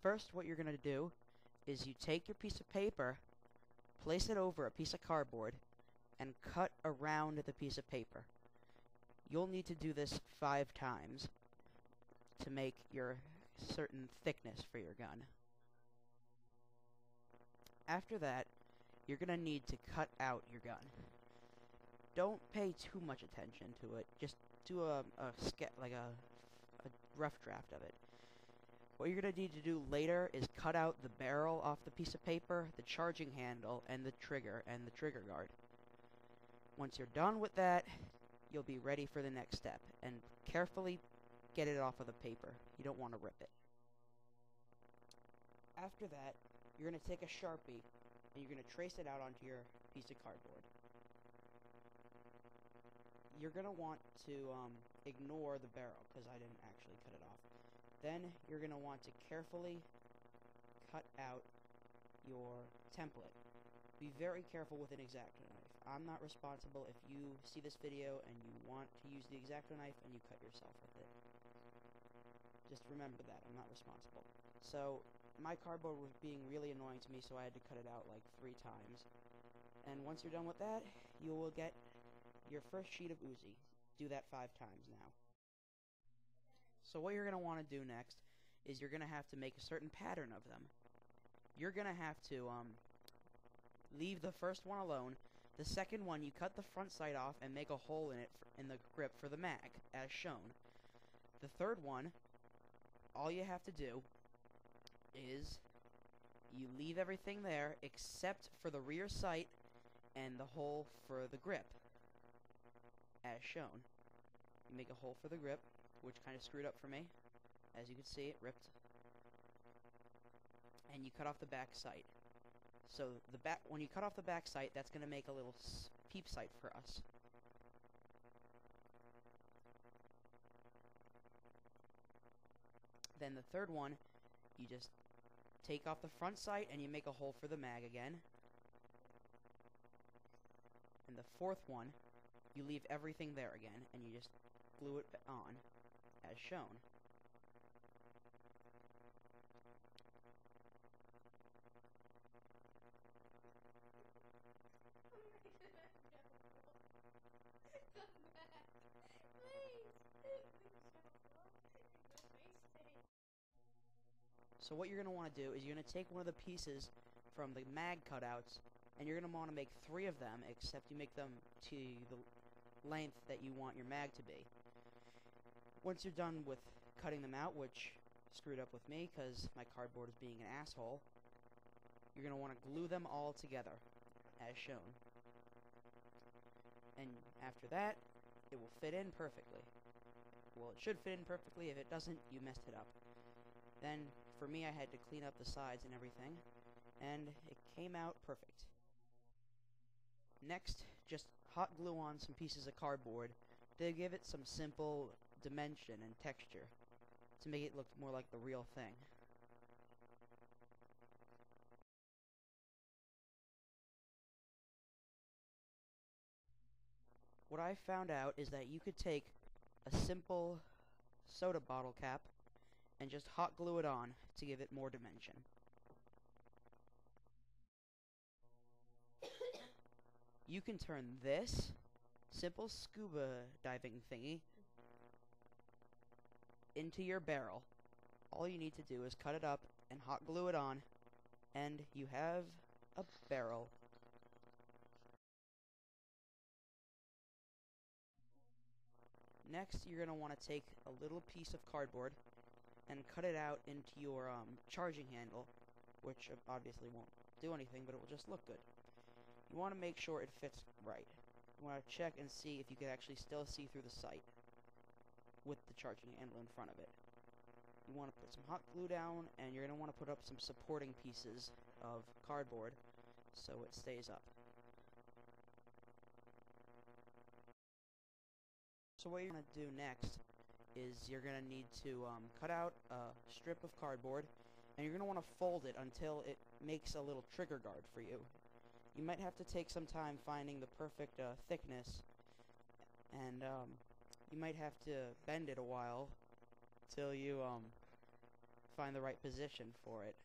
First, what you're going to do is you take your piece of paper, place it over a piece of cardboard, and cut around the piece of paper. You'll need to do this 5 times to make your certain thickness for your gun. After that, you're going to need to cut out your gun. Don't pay too much attention to it. Just do a rough draft of it. What you're going to need to do later is cut out the barrel off the piece of paper, the charging handle, and the trigger guard. Once you're done with that, you'll be ready for the next step, and carefully get it off of the paper. You don't want to rip it. After that, you're going to take a Sharpie, and you're going to trace it out onto your piece of cardboard. You're going to want to ignore the barrel, because I didn't actually cut it off. Then you're going to want to carefully cut out your template. Be very careful with an X-acto knife. I'm not responsible if you see this video and you want to use the X-acto knife and you cut yourself with it. Just remember that, I'm not responsible. So, my cardboard was being really annoying to me, so I had to cut it out like 3 times. And once you're done with that, you will get your first sheet of Uzi. Do that 5 times now. So what you're going to want to do next is you're going to have to make a certain pattern of them. You're going to have to leave the first one alone. The second one, you cut the front sight off and make a hole in it in the grip for the mag, as shown. The third one, all you have to do is you leave everything there except for the rear sight and the hole for the grip, as shown. You make a hole for the grip, which kind of screwed up for me. As you can see, it ripped. And you cut off the back sight. So when you cut off the back sight, that's going to make a little peep sight for us. Then the third one, you just take off the front sight and you make a hole for the mag again. And the fourth one, you leave everything there again and you just glue it on, as shown. So what you're going to want to do is you're going to take one of the pieces from the mag cutouts, and you're going to want to make 3 of them, except you make them to the length that you want your mag to be. Once you're done with cutting them out, which screwed up with me because my cardboard is being an asshole, you're going to want to glue them all together, as shown. And after that, it will fit in perfectly. Well, it should fit in perfectly. If it doesn't, you messed it up. Then, for me, I had to clean up the sides and everything, and it came out perfect. Next, just hot glue on some pieces of cardboard to give it some simple dimension and texture, to make it look more like the real thing. What I found out is that you could take a simple soda bottle cap and just hot glue it on to give it more dimension. You can turn this simple scuba diving thingy into your barrel. All you need to do is cut it up and hot glue it on, and you have a barrel. Next, you're going to want to take a little piece of cardboard and cut it out into your charging handle, which obviously won't do anything, but it will just look good. You want to make sure it fits right. You want to check and see if you can actually still see through the sight with the charging handle in front of it. You want to put some hot glue down, and you're going to want to put up some supporting pieces of cardboard so it stays up. So what you're going to do next is you're going to need to cut out a strip of cardboard, and you're going to want to fold it until it makes a little trigger guard for you. You might have to take some time finding the perfect thickness, and you might have to bend it a while till you find the right position for it.